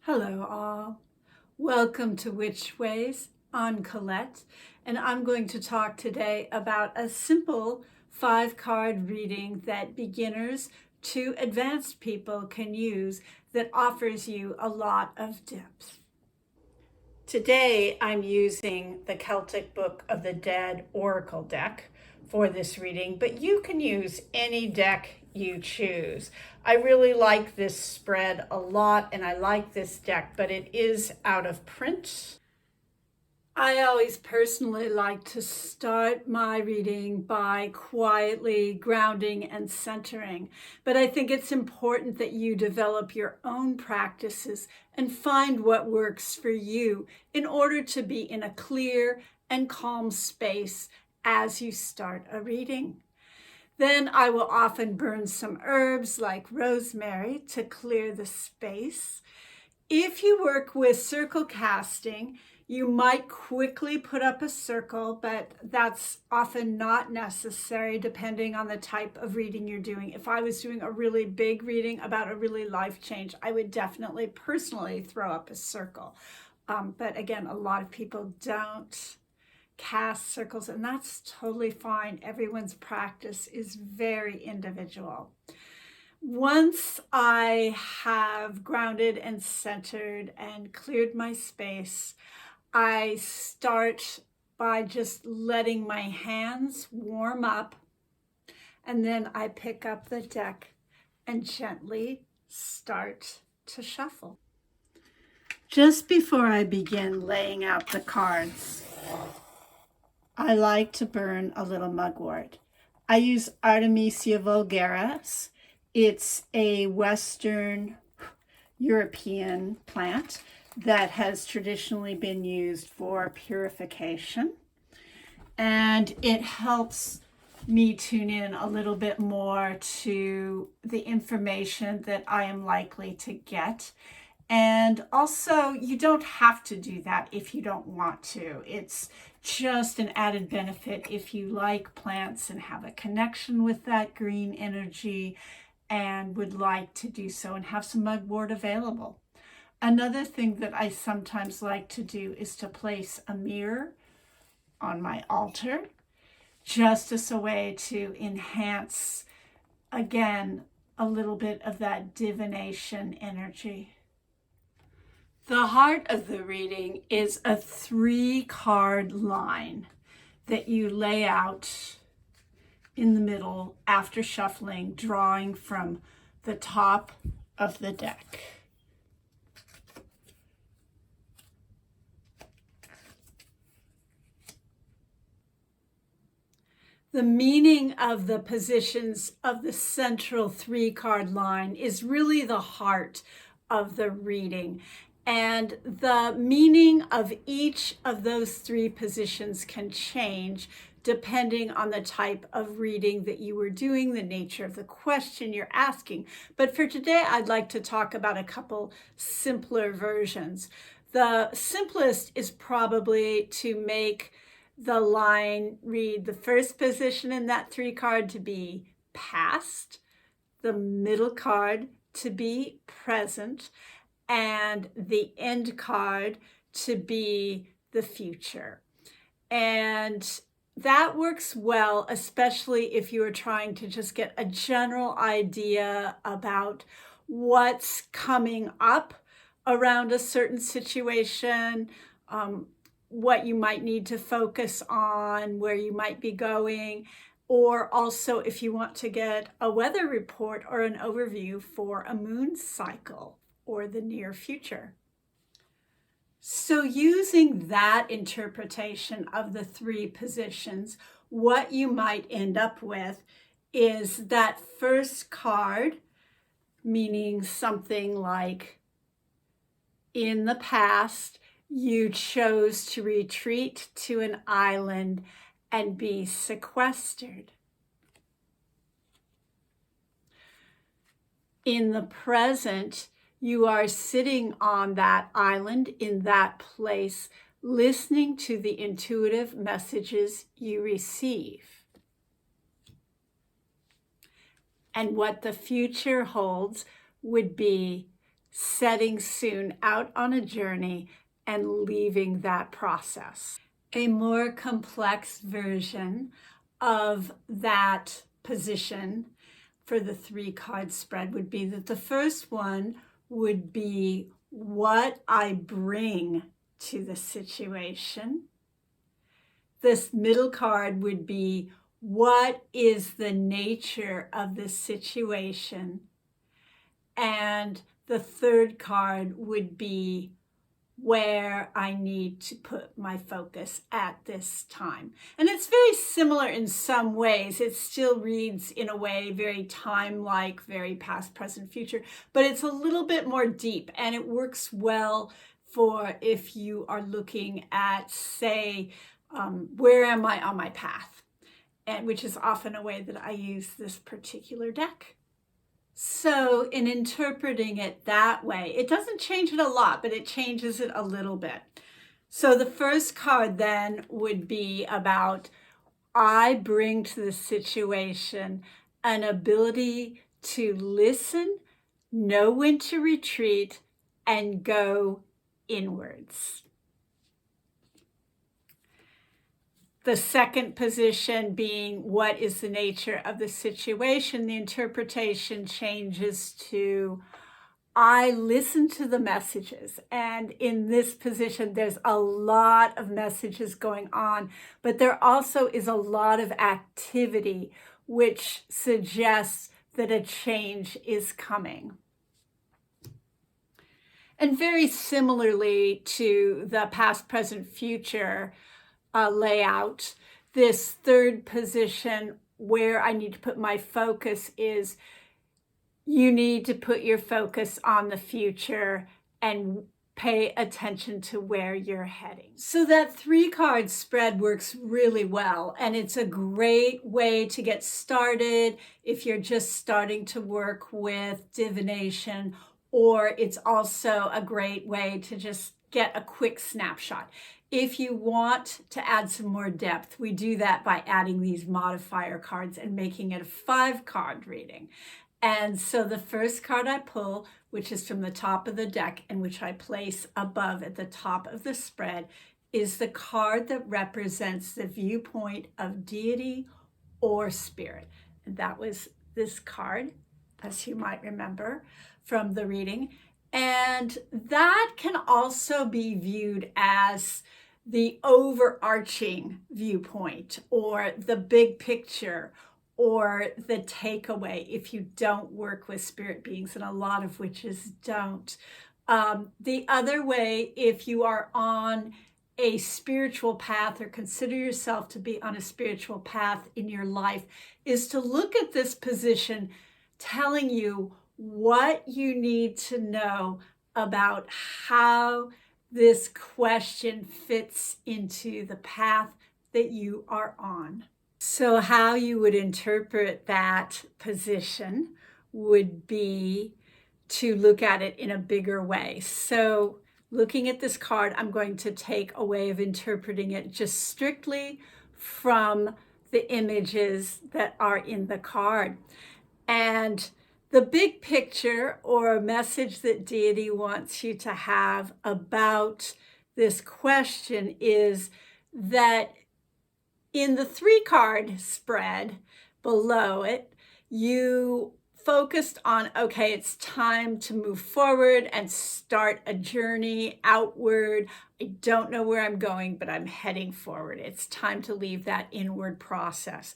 Hello all. Welcome to Which Ways. I'm Colette, and I'm going to talk today about a simple 5-card reading that beginners to advanced people can use that offers you a lot of depth. Today I'm using the Celtic Book of the Dead Oracle deck for this reading, but you can use any deck you choose. I really like this spread a lot and I like this deck, but it is out of print. I always personally like to start my reading by quietly grounding and centering, but I think it's important that you develop your own practices and find what works for you in order to be in a clear and calm space as you start a reading. Then I will often burn some herbs like rosemary to clear the space. If you work with circle casting, you might quickly put up a circle, but that's often not necessary depending on the type of reading you're doing. If I was doing a really big reading about a really life change, I would definitely personally throw up a circle. But again, a lot of people don't cast circles, and that's totally fine. Everyone's practice is very individual. Once I have grounded and centered and cleared my space, I start by just letting my hands warm up, and then I pick up the deck and gently start to shuffle. Just before I begin laying out the cards, I like to burn a little mugwort. I use Artemisia vulgaris. It's a Western European plant that has traditionally been used for purification. And it helps me tune in a little bit more to the information that I am likely to get. And also, you don't have to do that if you don't want to. It's just an added benefit if you like plants and have a connection with that green energy and would like to do so and have some mugwort available. Another thing that I sometimes like to do is to place a mirror on my altar, just as a way to enhance, again, a little bit of that divination energy. The heart of the reading is a 3-card line that you lay out in the middle after shuffling, drawing from the top of the deck. The meaning of the positions of the central 3-card line is really the heart of the reading. And the meaning of each of those 3 positions can change depending on the type of reading that you were doing, the nature of the question you're asking. But for today, I'd like to talk about a couple simpler versions. The simplest is probably to make the line read the first position in that 3-card to be past, the middle card to be present, and the end card to be the future. And that works well, especially if you are trying to just get a general idea about what's coming up around a certain situation, what you might need to focus on, where you might be going, or also if you want to get a weather report or an overview for a moon cycle or the near future. So using that interpretation of the 3 positions, what you might end up with is that first card, meaning something like in the past, you chose to retreat to an island and be sequestered. In the present, you are sitting on that island in that place, listening to the intuitive messages you receive. And what the future holds would be setting soon out on a journey and leaving that process. A more complex version of that position for the 3-card spread would be that the first one would be what I bring to the situation. This middle card would be what is the nature of this situation. And the third card would be where I need to put my focus at this time. And it's very similar in some ways. It still reads in a way very time-like, very past, present, future, but it's a little bit more deep, and it works well for if you are looking at, say, where am I on my path? And which is often a way that I use this particular deck. So in interpreting it that way, it doesn't change it a lot, but it changes it a little bit. So the first card then would be about I bring to the situation an ability to listen, know when to retreat, and go inwards. The second position being what is the nature of the situation, the interpretation changes to I listen to the messages. And in this position, there's a lot of messages going on, but there also is a lot of activity, which suggests that a change is coming. And very similarly to the past, present, future layout, this third position where I need to put my focus is you need to put your focus on the future and pay attention to where you're heading. So that 3-card spread works really well, and it's a great way to get started if you're just starting to work with divination, or it's also a great way to just get a quick snapshot. If you want to add some more depth, we do that by adding these modifier cards and making it a 5-card reading. And so the first card I pull, which is from the top of the deck and which I place above at the top of the spread, is the card that represents the viewpoint of deity or spirit. And that was this card, as you might remember from the reading. And that can also be viewed as the overarching viewpoint or the big picture or the takeaway if you don't work with spirit beings, and a lot of witches don't. The other way, if you are on a spiritual path or consider yourself to be on a spiritual path in your life, is to look at this position telling you what you need to know about how this question fits into the path that you are on. So how you would interpret that position would be to look at it in a bigger way. So looking at this card, I'm going to take a way of interpreting it just strictly from the images that are in the card. And the big picture or message that deity wants you to have about this question is that in the 3-card spread below it, you focused on, okay, it's time to move forward and start a journey outward. I don't know where I'm going, but I'm heading forward. It's time to leave that inward process.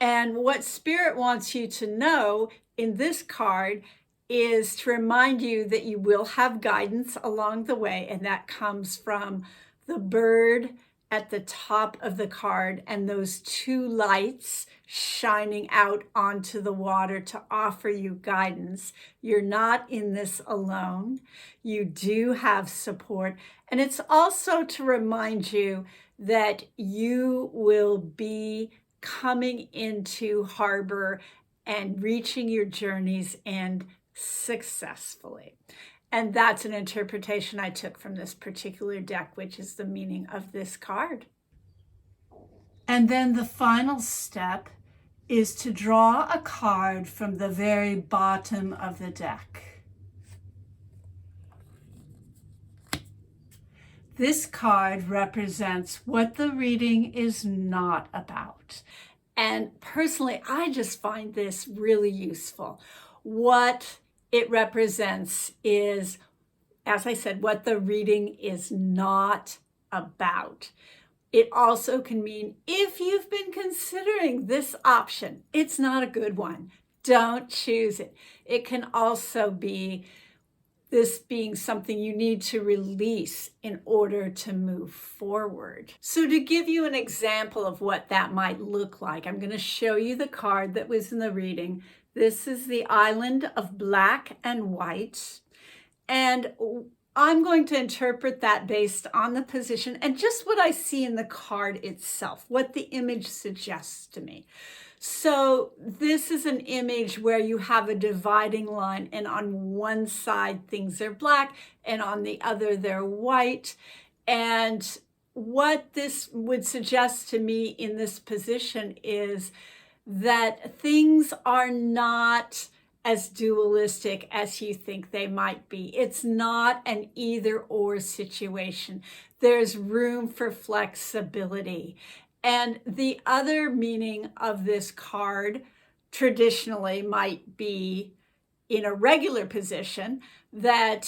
And what Spirit wants you to know in this card is to remind you that you will have guidance along the way, and that comes from the bird at the top of the card and those 2 lights shining out onto the water to offer you guidance. You're not in this alone. You do have support. And it's also to remind you that you will be coming into harbor and reaching your journey's end successfully. And that's an interpretation I took from this particular deck, which is the meaning of this card. And then the final step is to draw a card from the very bottom of the deck. This card represents what the reading is not about. And personally, I just find this really useful. What it represents is, as I said, what the reading is not about. It also can mean if you've been considering this option, it's not a good one. Don't choose it. It can also be this being something you need to release in order to move forward. So to give you an example of what that might look like, I'm going to show you the card that was in the reading. This is the Island of Black and White. And I'm going to interpret that based on the position and just what I see in the card itself, what the image suggests to me. So this is an image where you have a dividing line, and on one side things are black and on the other they're white. And what this would suggest to me in this position is that things are not as dualistic as you think they might be. It's not an either or situation. There's room for flexibility. And the other meaning of this card traditionally might be in a regular position that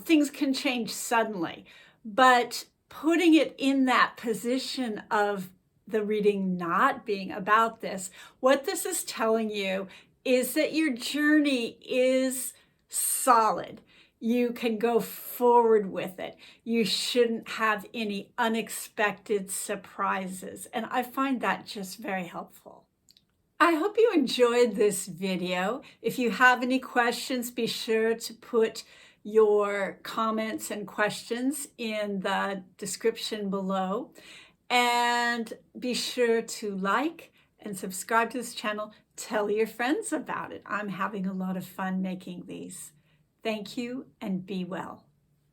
things can change suddenly. But putting it in that position of the reading not being about this, what this is telling you is that your journey is solid. You can go forward with it. You shouldn't have any unexpected surprises. And I find that just very helpful. I hope you enjoyed this video. If you have any questions, be sure to put your comments and questions in the description below. And be sure to like and subscribe to this channel. Tell your friends about it. I'm having a lot of fun making these. Thank you and be well.